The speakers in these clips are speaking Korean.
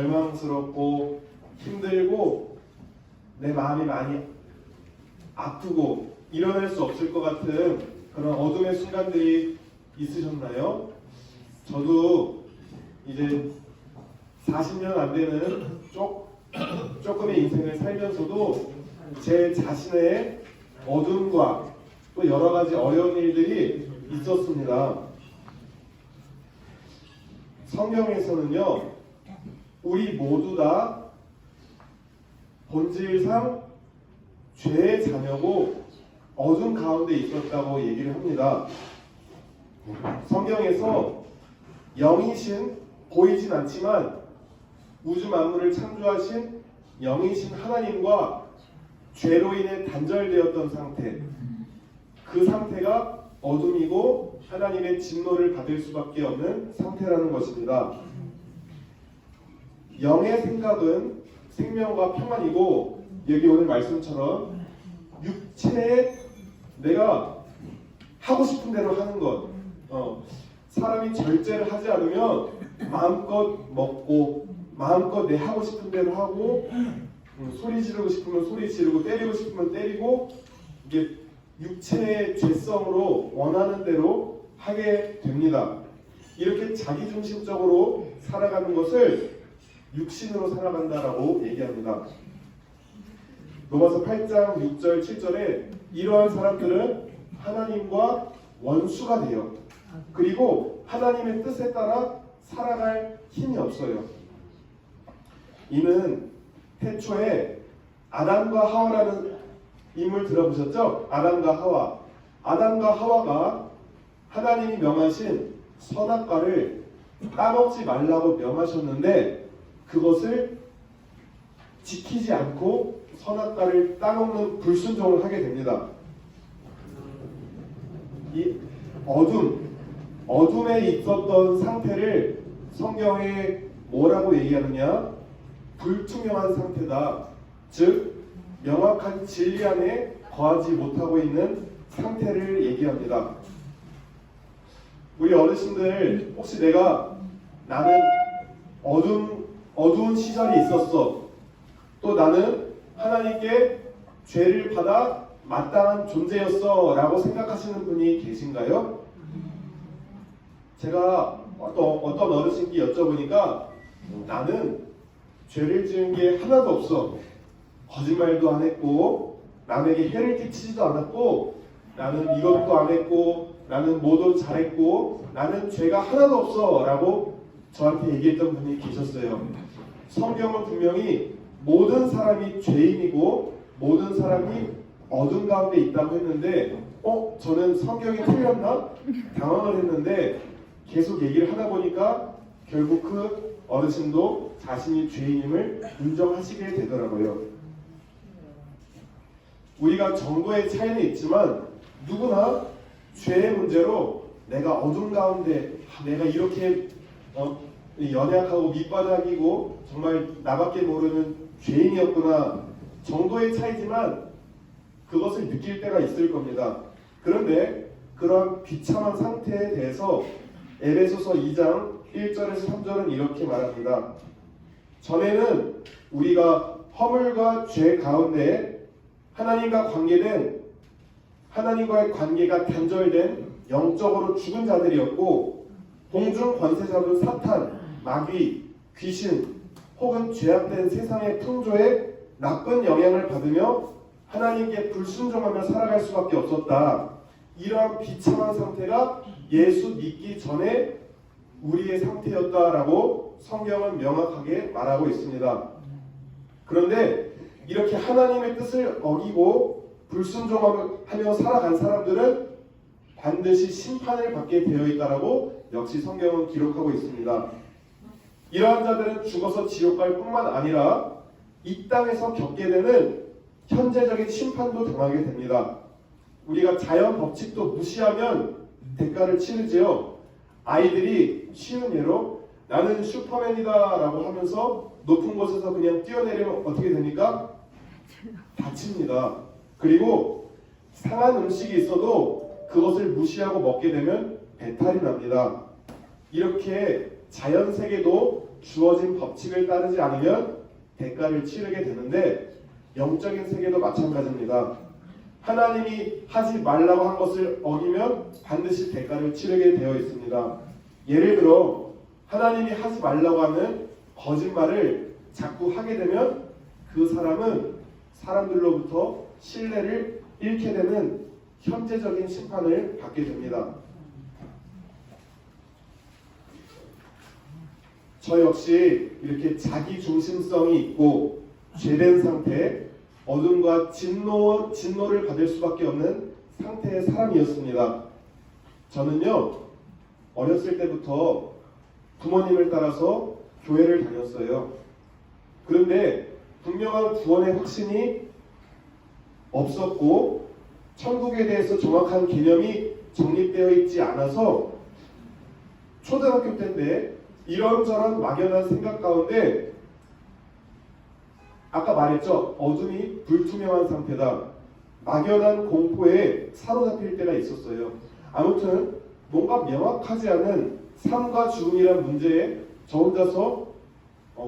절망스럽고 힘들고 내 마음이 많이 아프고 일어날 수 없을 것 같은 그런 어둠의 순간들이 있으셨나요? 저도 이제 40년 안 되는 조금의 인생을 살면서도 제 자신의 어둠과 또 여러 가지 어려운 일들이 있었습니다. 성경에서는요, 우리 모두 다 본질상 죄의 자녀고 어둠 가운데 있었다고 얘기를 합니다. 성경에서 영이신, 보이진 않지만 우주 만물을 창조하신 영이신 하나님과 죄로 인해 단절되었던 상태, 그 상태가 어둠이고 하나님의 진노를 받을 수밖에 없는 상태라는 것입니다. 영의 생각은 생명과 평안이고, 여기 오늘 말씀처럼 육체에 내가 하고 싶은 대로 하는 것, 사람이 절제를 하지 않으면 마음껏 먹고 마음껏 내 하고 싶은 대로 하고, 소리 지르고 싶으면 소리 지르고 때리고 싶으면 때리고, 이게 육체의 죄성으로 원하는 대로 하게 됩니다. 이렇게 자기중심적으로 살아가는 것을 육신으로 살아간다라고 얘기합니다. 로마서 8장 6절 7절에 이러한 사람들은 하나님과 원수가 돼요. 그리고 하나님의 뜻에 따라 살아갈 힘이 없어요. 이는 태초에 아담과 하와라는 인물 들어보셨죠? 아담과 하와가 하나님이 명하신 선악과를 따먹지 말라고 명하셨는데 그것을 지키지 않고 선악과를 따먹는 불순종을 하게 됩니다. 이 어둠에 있었던 상태를 성경에 뭐라고 얘기하느냐? 불투명한 상태다. 즉 명확한 진리 안에 거하지 못하고 있는 상태를 얘기합니다. 우리 어르신들, 혹시 나는 어두운 시절이 있었어, 또 나는 하나님께 죄를 받아 마땅한 존재였어 라고 생각하시는 분이 계신가요? 제가 어떤 어르신께 여쭤보니까 나는 죄를 지은 게 하나도 없어, 거짓말도 안 했고 남에게 해를 끼치지도 않았고 나는 이것도 안 했고 나는 뭐도 잘했고 나는 죄가 하나도 없어 라고 저한테 얘기했던 분이 계셨어요. 성경은 분명히 모든 사람이 죄인이고 모든 사람이 어둠 가운데 있다고 했는데 저는 성경이 틀렸나? 당황을 했는데 계속 얘기를 하다 보니까 결국 그 어르신도 자신이 죄인임을 인정하시게 되더라고요. 우리가 정도의 차이는 있지만 누구나 죄의 문제로 내가 어둠 가운데 내가 이렇게 연약하고 밑바닥이고 정말 나밖에 모르는 죄인이었구나 정도의 차이지만 그것을 느낄 때가 있을 겁니다. 그런데 그러한 비참한 상태에 대해서 에베소서 2장 1절에서 3절은 이렇게 말합니다. 전에는 우리가 허물과 죄 가운데 하나님과의 관계가 단절된 영적으로 죽은 자들이었고 공중 권세자도 사탄, 마귀, 귀신 혹은 죄악된 세상의 풍조에 나쁜 영향을 받으며 하나님께 불순종하며 살아갈 수밖에 없었다. 이러한 비참한 상태가 예수 믿기 전에 우리의 상태였다라고 성경은 명확하게 말하고 있습니다. 그런데 이렇게 하나님의 뜻을 어기고 불순종하며 살아간 사람들은 반드시 심판을 받게 되어 있다라고 역시 성경은 기록하고 있습니다. 이러한 자들은 죽어서 지옥 갈 뿐만 아니라 이 땅에서 겪게 되는 현재적인 심판도 당하게 됩니다. 우리가 자연 법칙도 무시하면 대가를 치르지요. 아이들이 쉬운 예로 나는 슈퍼맨이다 라고 하면서 높은 곳에서 그냥 뛰어내리면 어떻게 됩니까? 다칩니다. 그리고 상한 음식이 있어도 그것을 무시하고 먹게 되면 배탈이 납니다. 이렇게 자연 세계도 주어진 법칙을 따르지 않으면 대가를 치르게 되는데 영적인 세계도 마찬가지입니다. 하나님이 하지 말라고 한 것을 어기면 반드시 대가를 치르게 되어 있습니다. 예를 들어 하나님이 하지 말라고 하는 거짓말을 자꾸 하게 되면 그 사람은 사람들로부터 신뢰를 잃게 되는 현재적인 심판을 받게 됩니다. 저 역시 이렇게 자기 중심성이 있고 죄된 상태, 어둠과 진노를 받을 수밖에 없는 상태의 사람이었습니다. 저는요, 어렸을 때부터 부모님을 따라서 교회를 다녔어요. 그런데 분명한 구원의 확신이 없었고 천국에 대해서 정확한 개념이 정립되어 있지 않아서 초등학교 때인데 이런저런 막연한 생각 가운데 아까 말했죠. 어둠이 불투명한 상태다. 막연한 공포에 사로잡힐 때가 있었어요. 아무튼 뭔가 명확하지 않은 삶과 죽음이란 문제에 저 혼자서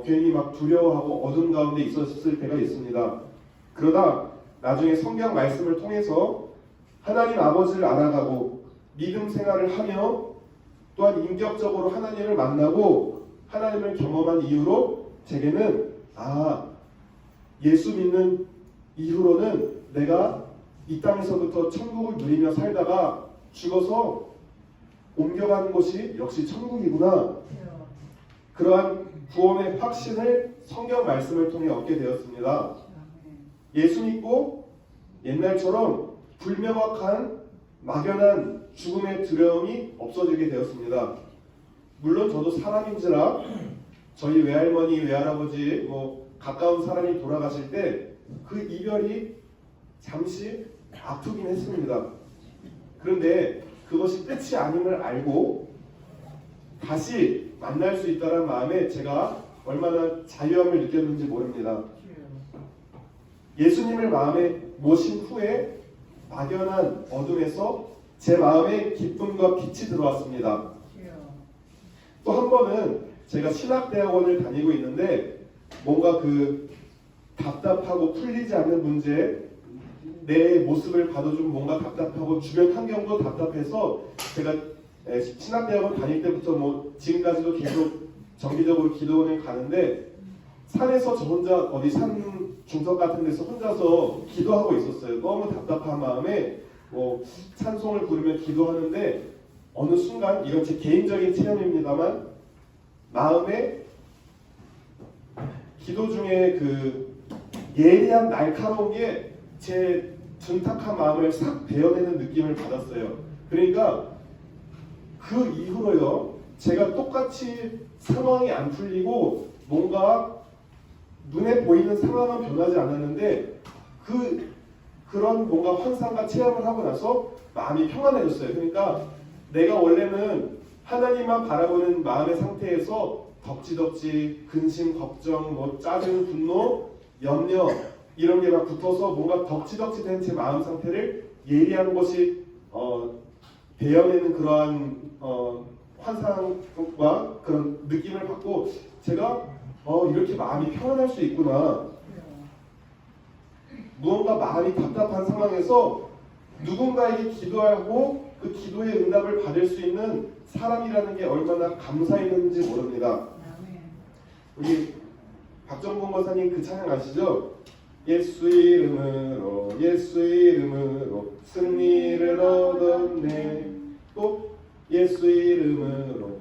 괜히 막 두려워하고 어둠 가운데 있었을 때가 있습니다. 그러다 나중에 성경 말씀을 통해서 하나님 아버지를 알아가고 믿음 생활을 하며 또한 인격적으로 하나님을 만나고 하나님을 경험한 이후로 제게는 예수 믿는 이후로는 내가 이 땅에서부터 천국을 누리며 살다가 죽어서 옮겨가는 곳이 역시 천국이구나. 그러한 구원의 확신을 성경 말씀을 통해 얻게 되었습니다. 예수 믿고 옛날처럼 불명확한 막연한 죽음의 두려움이 없어지게 되었습니다. 물론 저도 사람인지라 저희 외할머니, 외할아버지 가까운 사람이 돌아가실 때 그 이별이 잠시 아프긴 했습니다. 그런데 그것이 끝이 아님을 알고 다시 만날 수 있다는 마음에 제가 얼마나 자유함을 느꼈는지 모릅니다. 예수님을 마음에 모신 후에 막연한 어둠에서 제 마음에 기쁨과 빛이 들어왔습니다. 또 한 번은 제가 신학대학원을 다니고 있는데 뭔가 답답하고 풀리지 않는 문제, 내 모습을 봐도 좀 뭔가 답답하고 주변 환경도 답답해서 제가 신학대학원 다닐 때부터 지금까지도 계속 정기적으로 기도원을 가는데 산에서 저 혼자 어디 산 중턱 같은 데서 혼자서 기도하고 있었어요. 너무 답답한 마음에 찬송을 부르며 기도하는데 어느 순간, 이건 제 개인적인 체험입니다만, 마음에 기도 중에 예리한 날카로운 게 제 둔탁한 마음을 싹 베어내는 느낌을 받았어요. 그러니까 그 이후로요, 제가 똑같이 상황이 안 풀리고 뭔가 눈에 보이는 상황은 변하지 않았는데 그런 뭔가 환상과 체험을 하고 나서 마음이 평안해졌어요. 그러니까 내가 원래는 하나님만 바라보는 마음의 상태에서 덕지덕지 근심, 걱정, 짜증, 분노, 염려 이런 게 막 붙어서 뭔가 덕지덕지 된 제 마음 상태를 예리한 것이 베어내는 그러한 환상과 그런 느낌을 받고 제가 이렇게 마음이 평안할 수 있구나. 무언가 마음이 답답한 상황에서 누군가에게 기도하고 그 기도의 응답을 받을 수 있는 사람이라는 게 얼마나 감사했는지 모릅니다. 우리 박정권 권사님 그 찬양 아시죠? 예수 이름으로 예수 이름으로 승리를 얻었네. 또 예수 이름으로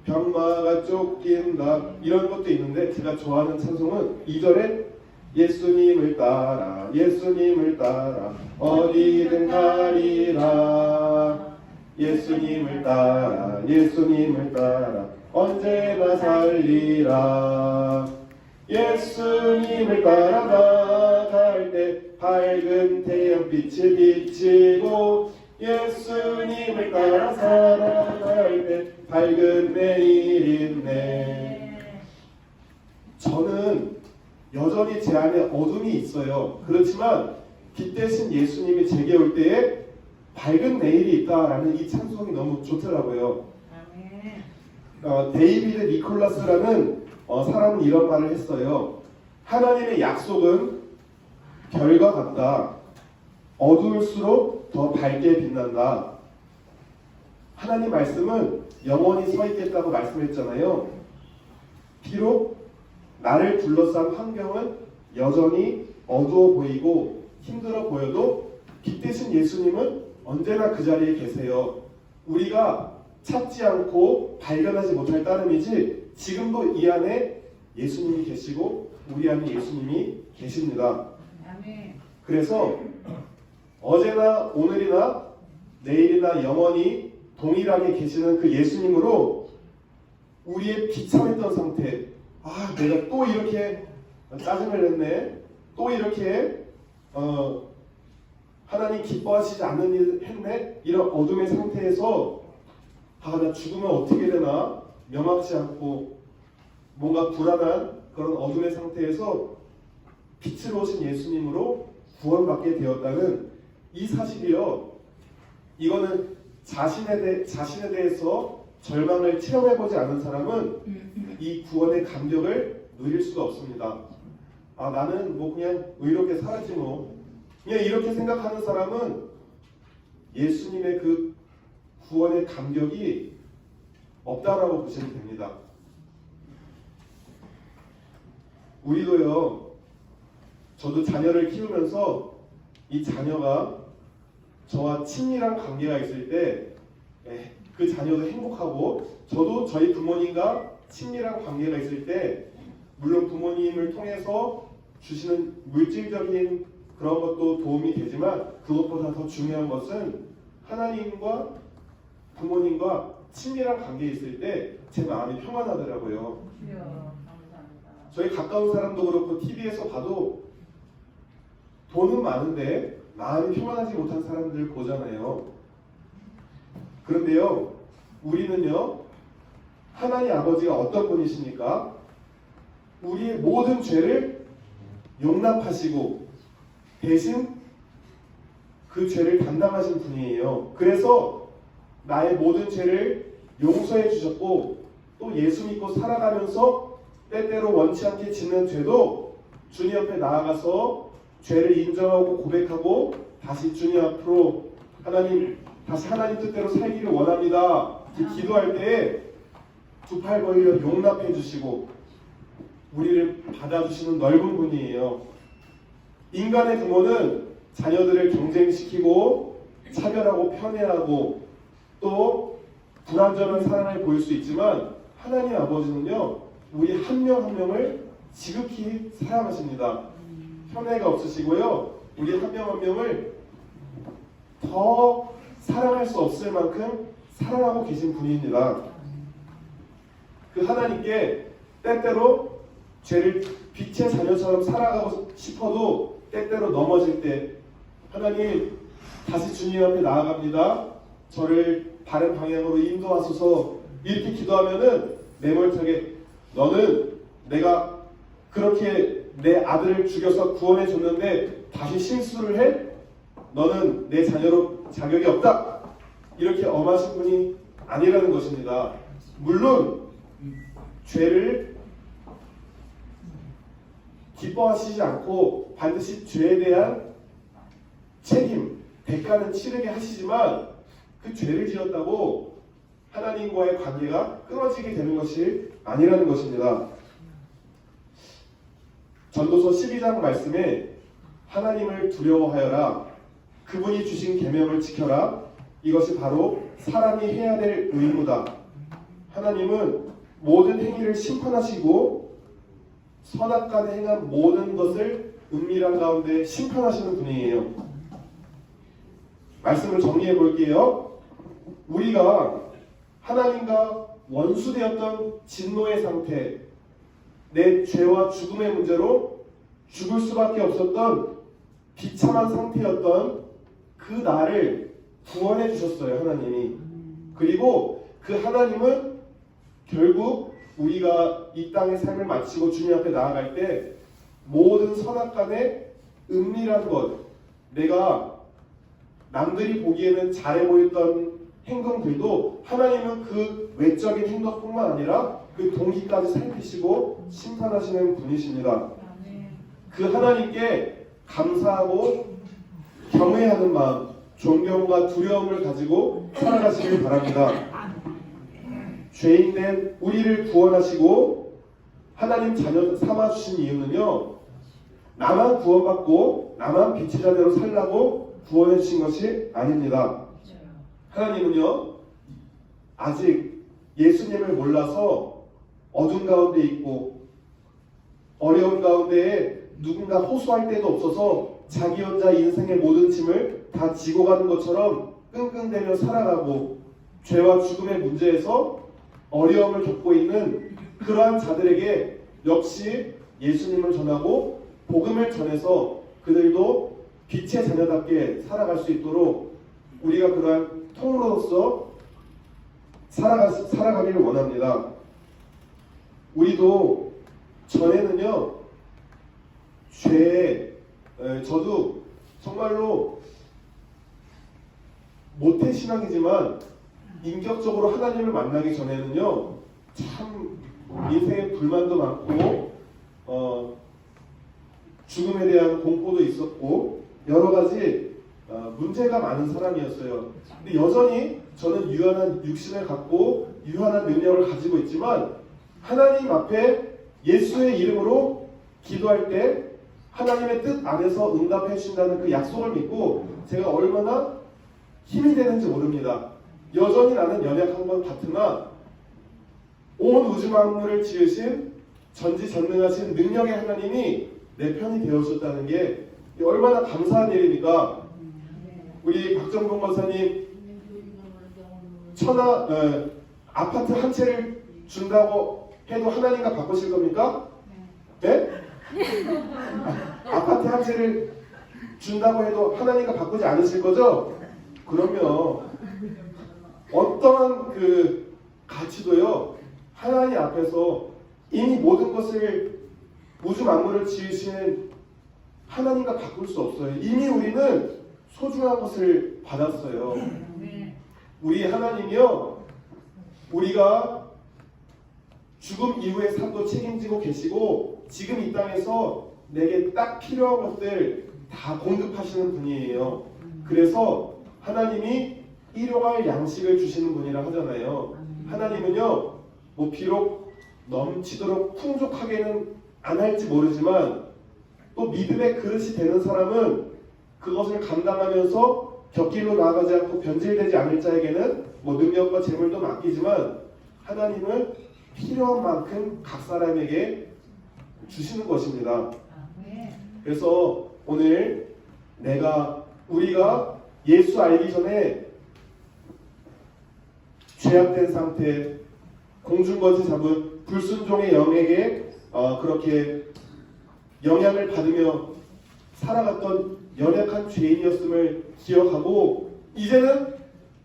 병마가 쫓긴다. 이런 것도 있는데 제가 좋아하는 찬송은 2절에 예수님을 따라 예수님을 따라 어디든 가리라. 예수님을 따라 예수님을 따라 언제나 살리라. 예수님을 따라 나갈 때 밝은 태양빛을 비치고 예수님을 따라 살아갈 때 밝은 내일이네. 저는 여전히 제 안에 어둠이 있어요. 그렇지만 빛 대신 예수님이 제게 올 때에 밝은 내일이 있다라는 이 찬송이 너무 좋더라고요. 데이비드 니콜라스라는 사람은 이런 말을 했어요. 하나님의 약속은 별과 같다. 어두울수록 더 밝게 빛난다. 하나님 말씀은 영원히 서 있겠다고 말씀했잖아요. 비록 나를 둘러싼 환경은 여전히 어두워 보이고 힘들어 보여도 빛 대신 예수님은 언제나 그 자리에 계세요. 우리가 찾지 않고 발견하지 못할 따름이지 지금도 이 안에 예수님이 계시고 우리 안에 예수님이 계십니다. 그래서 어제나 오늘이나 내일이나 영원히 동일하게 계시는 그 예수님으로 우리의 비참했던 상태, 내가 또 이렇게 짜증을 냈네, 또 이렇게 하나님 기뻐하시지 않는 일 했네, 이런 어둠의 상태에서 나 죽으면 어떻게 되나 명확치 않고 뭔가 불안한 그런 어둠의 상태에서 빛으로 오신 예수님으로 구원받게 되었다는 이 사실이요, 이거는 자신에 대해서 절망을 체험해보지 않은 사람은 이 구원의 감격을 누릴 수가 없습니다. 나는 뭐 그냥 의롭게 살았지 뭐, 그냥 이렇게 생각하는 사람은 예수님의 그 구원의 감격이 없다라고 보시면 됩니다. 우리도요, 저도 자녀를 키우면서 이 자녀가 저와 친밀한 관계가 있을 때 그 자녀도 행복하고, 저도 저희 부모님과 친밀한 관계가 있을 때 물론 부모님을 통해서 주시는 물질적인 그런 것도 도움이 되지만 그것보다 더 중요한 것은 하나님과 부모님과 친밀한 관계에 있을 때 제 마음이 평안하더라고요. 저희 가까운 사람도 그렇고 TV에서 봐도 돈은 많은데 마음이 평안하지 못한 사람들 보잖아요. 그런데요, 우리는요, 하나님 아버지가 어떤 분이십니까? 우리의 모든 죄를 용납하시고 대신 그 죄를 담당하신 분이에요. 그래서 나의 모든 죄를 용서해 주셨고, 또 예수 믿고 살아가면서 때때로 원치 않게 짓는 죄도 주님 앞에 나아가서 죄를 인정하고 고백하고 다시 주님 앞으로 다시 하나님 뜻대로 살기를 원합니다. 기도할 때 두 팔 벌려 용납해 주시고 우리를 받아주시는 넓은 분이에요. 인간의 부모는 자녀들을 경쟁시키고 차별하고 편애하고 또 불완전한 사랑을 보일 수 있지만 하나님 아버지는요, 우리 한 명 한 명을 지극히 사랑하십니다. 편애가 없으시고요, 우리 한 명 한 명을 더 사랑할 수 없을 만큼 사랑하고 계신 분입니다. 그 하나님께 때때로 빛의 자녀처럼 살아가고 싶어도 때때로 넘어질 때 하나님, 다시 주님 앞에 나아갑니다. 저를 바른 방향으로 인도하소서, 이렇게 기도하면은 내 머릿속에 너는 내가 그렇게 내 아들을 죽여서 구원해 줬는데 다시 실수를 해? 너는 내 자녀로 자격이 없다. 이렇게 엄하신 분이 아니라는 것입니다. 물론 죄를 기뻐하시지 않고 반드시 죄에 대한 책임, 대가는 치르게 하시지만 그 죄를 지었다고 하나님과의 관계가 끊어지게 되는 것이 아니라는 것입니다. 전도서 12장 말씀에 하나님을 두려워하여라, 그분이 주신 계명을 지켜라, 이것이 바로 사람이 해야 될 의무다. 하나님은 모든 행위를 심판하시고 선악간에 행한 모든 것을 은밀한 가운데 심판하시는 분이에요. 말씀을 정리해 볼게요. 우리가 하나님과 원수되었던 진노의 상태, 내 죄와 죽음의 문제로 죽을 수밖에 없었던 비참한 상태였던 그 나를 구원해 주셨어요, 하나님이. 그리고 그 하나님은 결국 우리가 이 땅의 삶을 마치고 주님 앞에 나아갈 때 모든 선악간의 은밀한 것, 내가 남들이 보기에는 잘해 보였던 행동들도 하나님은 그 외적인 행동뿐만 아니라 그 동기까지 살피시고 심판하시는 분이십니다. 그 하나님께 감사하고 경외하는 마음, 존경과 두려움을 가지고 살아가시길 바랍니다. 죄인된 우리를 구원하시고 하나님 자녀 삼아주신 이유는요, 나만 구원받고 나만 빛의 자녀로 살라고 구원해 주신 것이 아닙니다. 하나님은요, 아직 예수님을 몰라서 어둠 가운데 있고 어려운 가운데에 누군가 호소할 데도 없어서 자기 혼자 인생의 모든 짐을 다 지고 가는 것처럼 끙끙대며 살아가고 죄와 죽음의 문제에서 어려움을 겪고 있는 그러한 자들에게 역시 예수님을 전하고 복음을 전해서 그들도 빛의 자녀답게 살아갈 수 있도록 우리가 그러한 통로로서 살아가기를 원합니다. 우리도 전에는요, 죄에 저도 정말로 모태신앙이지만 인격적으로 하나님을 만나기 전에는요, 참 인생에 불만도 많고 죽음에 대한 공포도 있었고 여러 가지 문제가 많은 사람이었어요. 근데 여전히 저는 유한한 육신을 갖고 유한한 능력을 가지고 있지만 하나님 앞에 예수의 이름으로 기도할 때 하나님의 뜻 안에서 응답해 주신다는 그 약속을 믿고 제가 얼마나 힘이 되는지 모릅니다. 여전히 나는 연약한 것 같으나 온 우주 만물을 지으신 전지전능하신 능력의 하나님이 내 편이 되어줬다는 게 얼마나 감사한 일입니까? 우리 박정봉 권사님 아파트 한 채를 준다고 해도 하나님과 바꾸실 겁니까? 네? 아파트 한 채를 준다고 해도 하나님과 바꾸지 않으실 거죠? 그러면 어떠한 그 가치도요, 하나님 앞에서 이미 모든 것을 우주 만물을 지으시는 하나님과 바꿀 수 없어요. 이미 우리는 소중한 것을 받았어요. 우리 하나님이요, 우리가 죽음 이후의 삶도 책임지고 계시고 지금 이 땅에서 내게 딱 필요한 것들 다 공급하시는 분이에요. 그래서 하나님이 일용할 양식을 주시는 분이라 하잖아요. 하나님은요, 뭐 비록 넘치도록 풍족하게는 안 할지 모르지만 또 믿음의 그릇이 되는 사람은 그것을 감당하면서 곁길로 나아가지 않고 변질되지 않을 자에게는 뭐 능력과 재물도 맡기지만 하나님은 필요한 만큼 각 사람에게 주시는 것입니다. 그래서 오늘 우리가 예수 알기 전에 죄악된 상태, 공중거지 잡은 불순종의 영에게 그렇게 영향을 받으며 살아갔던 연약한 죄인이었음을 기억하고 이제는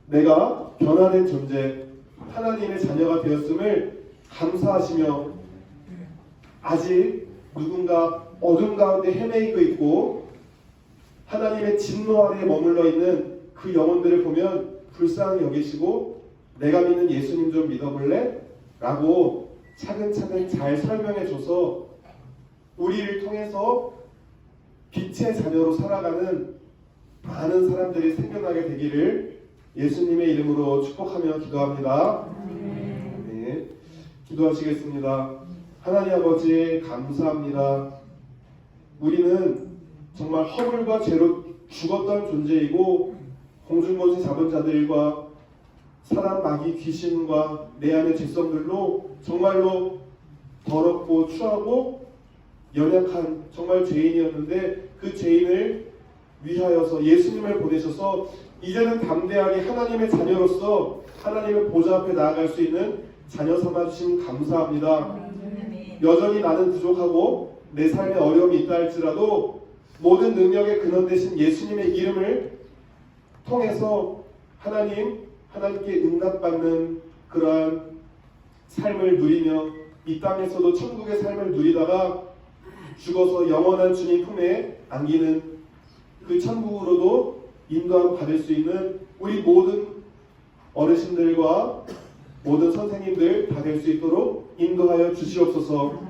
내가 변화된 존재, 하나님의 자녀가 되었음을 감사하시며 아직 누군가 어둠 가운데 헤매이고 있고 하나님의 진노 아래에 머물러 있는 그 영혼들을 보면 불쌍히 여기시고 내가 믿는 예수님 좀 믿어볼래? 라고 차근차근 잘 설명해줘서 우리를 통해서 빛의 자녀로 살아가는 많은 사람들이 생겨나게 되기를 예수님의 이름으로 축복하며 기도합니다. 네, 기도하시겠습니다. 하나님 아버지 감사합니다. 우리는 정말 허물과 죄로 죽었던 존재이고 공중거지 잡은 자들과 사람, 마귀, 귀신과 내 안의 죄성들로 정말로 더럽고 추하고 연약한 정말 죄인이었는데 그 죄인을 위하여서 예수님을 보내셔서 이제는 담대하게 하나님의 자녀로서 하나님의 보좌 앞에 나아갈 수 있는 자녀 삼아주신 감사합니다. 여전히 나는 부족하고 내 삶에 어려움이 있다 할지라도 모든 능력의 근원 되신 예수님의 이름을 통해서 하나님께 응답받는 그러한 삶을 누리며 이 땅에서도 천국의 삶을 누리다가 죽어서 영원한 주님 품에 안기는 그 천국으로도 인도함 받을 수 있는 우리 모든 어르신들과 모든 선생님들 다 될 수 있도록 인도하여 주시옵소서.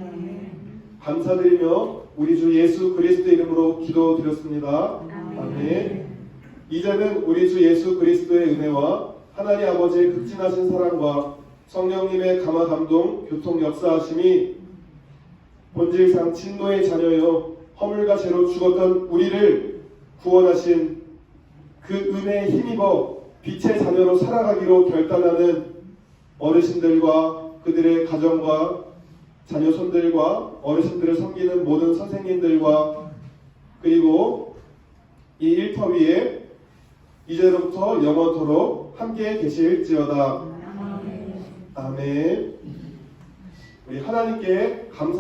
감사드리며 우리 주 예수 그리스도 이름으로 기도드렸습니다. 아멘. 이제는 우리 주 예수 그리스도의 은혜와 하나님 아버지의 극진하신 사랑과 성령님의 감화 감동 교통 역사하심이 본질상 진노의 자녀여 허물과 죄로 죽었던 우리를 구원하신 그 은혜에 힘입어 빛의 자녀로 살아가기로 결단하는 어르신들과 그들의 가정과 자녀손들과 어르신들을 섬기는 모든 선생님들과 그리고 이 일터 위에 이제로부터 영원토록 함께 계실지어다. 아멘. 우리 하나님께 감사